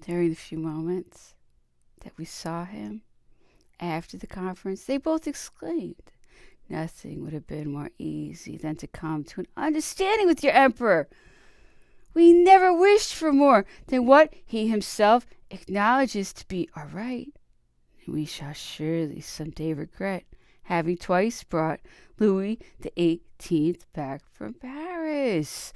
During the few moments that we saw him after the conference, they both exclaimed, "Nothing would have been more easy than to come to an understanding with your emperor. We never wished for more than what he himself acknowledges to be our right, and we shall surely some day regret having twice brought Louis the 18th back from Paris.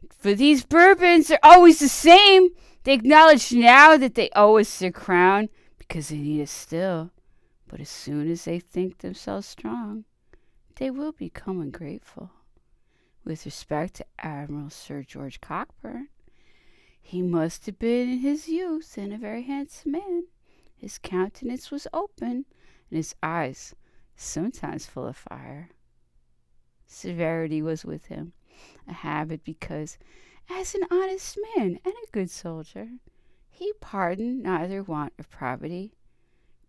For these Bourbons are always the same. They acknowledge now that they owe us their crown because they need us still. But as soon as they think themselves strong, they will become ungrateful. With respect to Admiral Sir George Cockburn, he must have been in his youth and a very handsome man. His countenance was open, and his eyes sometimes full of fire. Severity was with him a habit because, as an honest man and a good soldier, he pardoned neither want of probity,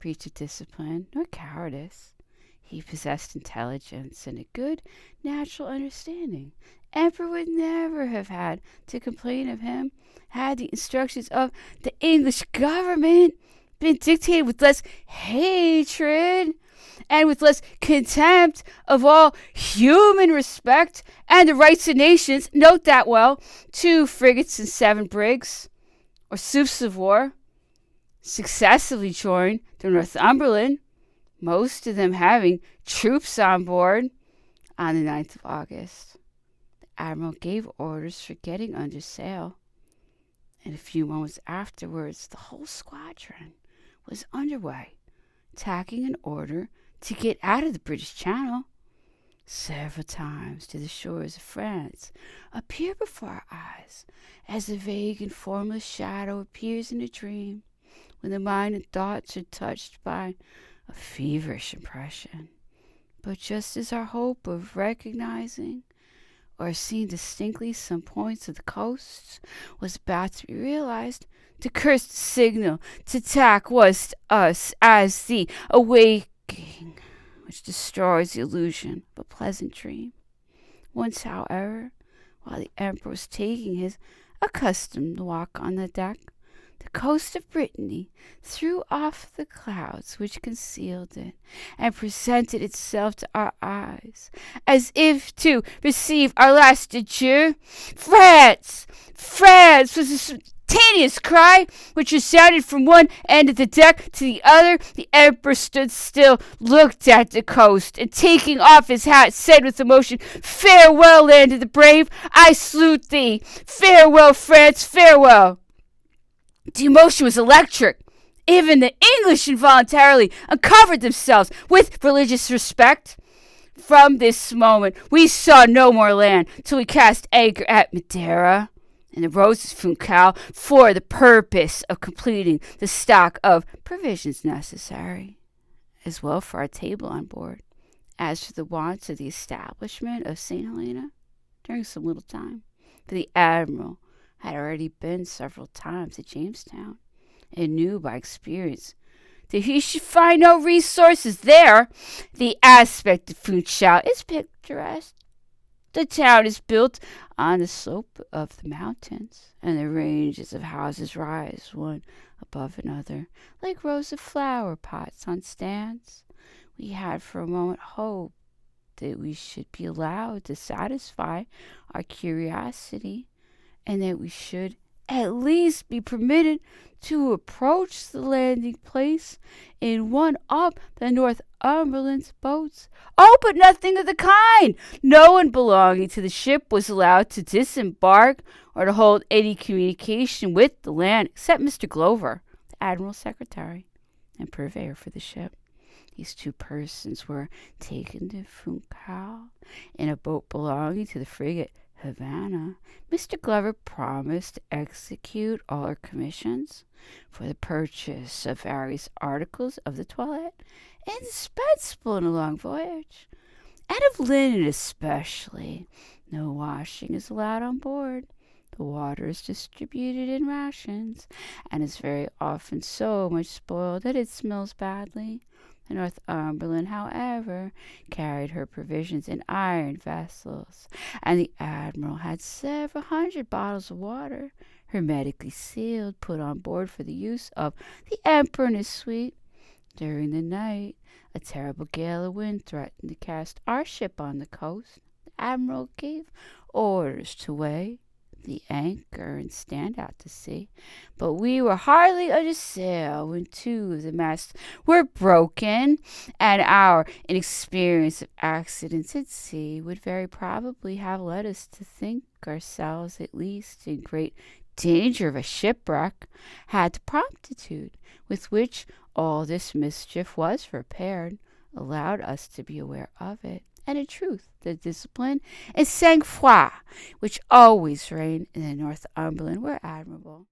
breach of discipline, nor cowardice. He possessed intelligence and a good natural understanding. Emperor would never have had to complain of him had the instructions of the English government been dictated with less hatred and with less contempt of all human respect and the rights of nations. Note that well. 2 frigates and 7 brigs, or sloops of war, successively joined the Northumberland, most of them having troops on board. On the 9th of August, the admiral gave orders for getting under sail, and a few moments afterwards the whole squadron was underway, tacking in order to get out of the British Channel. Several times did the shores of France appear before our eyes, as a vague and formless shadow appears in a dream, when the mind and thoughts are touched by a feverish impression. But just as our hope of recognizing or seeing distinctly some points of the coast was about to be realized, the cursed signal to tack was to us as the awakening which destroys the illusion of a pleasant dream. Once, however, while the emperor was taking his accustomed walk on the deck, the coast of Brittany threw off the clouds which concealed it, and presented itself to our eyes, as if to receive our last adieu. "France! France!" was a simultaneous cry which resounded from one end of the deck to the other. The emperor stood still, looked at the coast, and taking off his hat, said with emotion, "Farewell, land of the brave! I salute thee! Farewell, France! Farewell!" The emotion was electric. Even the English involuntarily uncovered themselves with religious respect. From this moment we saw no more land till we cast anchor at Madeira, and the Roses Funchal, for the purpose of completing the stock of provisions necessary, as well for our table on board as for the wants of the establishment of St. Helena during some little time. For the admiral had already been several times at Jamestown, and knew by experience that he should find no resources there. The aspect of Funchal is picturesque. The town is built on the slope of the mountains, and the ranges of houses rise one above another, like rows of flower pots on stands. We had for a moment hoped that we should be allowed to satisfy our curiosity, and that we should at least be permitted to approach the landing place in one of the Northumberland's boats. Oh, but nothing of the kind! No one belonging to the ship was allowed to disembark or to hold any communication with the land except Mr. Glover, the admiral's secretary and purveyor for the ship. These 2 persons were taken to Funchal in a boat belonging to the frigate Havana. Mr. Glover promised to execute all our commissions for the purchase of various articles of the toilette indispensable in a long voyage, and of linen especially. No washing is allowed on board. The water is distributed in rations, and is very often so much spoiled that it smells badly. The Northumberland, however, carried her provisions in iron vessels, and the admiral had several hundred bottles of water hermetically sealed, put on board for the use of the emperor and his suite. During the night, a terrible gale of wind threatened to cast our ship on the coast. The admiral gave orders to weigh the anchor and stand out to sea, but we were hardly under sail when two of the masts were broken, and our inexperience of accidents at sea would very probably have led us to think ourselves at least in great danger of a shipwreck, had the promptitude with which all this mischief was repaired allowed us to be aware of it, and in truth the discipline and sang-froid which always reigned in the Northumberland were admirable.